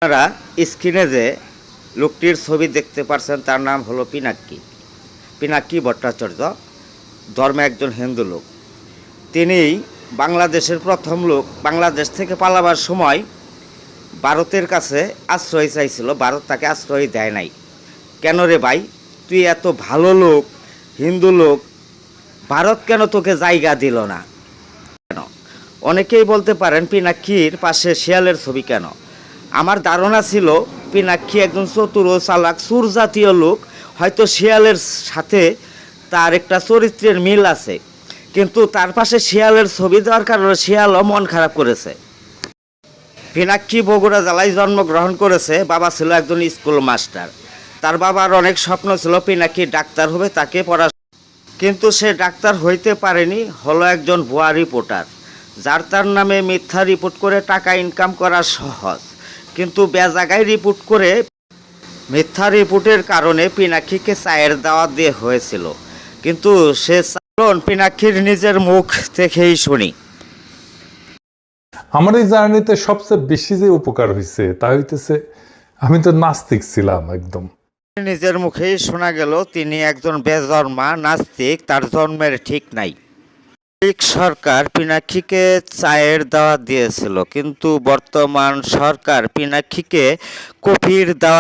আপনারা স্ক্রিনে যে লোকটির ছবি দেখতে পাচ্ছেন তার নাম হলো পিনাক্কি ভট্টাচার্য। ধর্মে একজন হিন্দু লোক। তিনি বাংলাদেশের প্রথম লোক। বাংলাদেশ থেকে পালাবার সময় ভারতের কাছে আশ্রয় চাইছিল, ভারত তাকে আশ্রয় দেয় নাই। কেন রে ভাই, তুই এত ভালো লোক, হিন্দু লোক, ভারত কেন তোকে জায়গা দিল না? কেন? অনেকেই বলতে পারেন পিনাক্কির পাশে শিয়ালের ছবি কেন? আমার ধারণা ছিল পিনাক্কি একজন চতুর ও চালাক সুর জাতীয় লোক, হয়তো শিয়ালের সাথে তার একটা চরিত্রের মিল আছে, কিন্তু তার পাশে শিয়ালের ছবি দেওয়ার কারণে শিয়ালও মন খারাপ করেছে। পিনাক্কি বগুড়া জেলায় জন্মগ্রহণ করেছে। বাবা ছিল একজন স্কুল মাস্টার। তার বাবার অনেক স্বপ্ন ছিল পিনাক্কি ডাক্তার হবে, তাকে কিন্তু সে ডাক্তার হইতে পারেনি, হলো একজন ভুয়া রিপোর্টার। যার তার নামে মিথ্যা রিপোর্ট করে টাকা ইনকাম করা সহজ, কিন্তু বেজাগায় রিপোর্ট করে মিথ্যা রিপোর্টের কারণে পিনাক্কিকে চায়ের দাওয়াত দিয়ে হয়েছিল। কিন্তু সে পিনাক্কির নিজের মুখ থেকেই শুনি। আমার এই জার্নিতে সবচেয়ে বেশি যে উপকার হয়েছে তা হইতেছে, আমি তো নাস্তিক ছিলাম একদম। নিজের মুখেই শোনা গেল তিনি একজন বেজন্মা নাস্তিক, তার জন্মের ঠিক নাই। সরকার পিনাক্কিকে চায়ের দাওয়াত দিয়েছিল, কিন্তু বর্তমান সরকার পিনাক্কিকে কফির দাওয়াত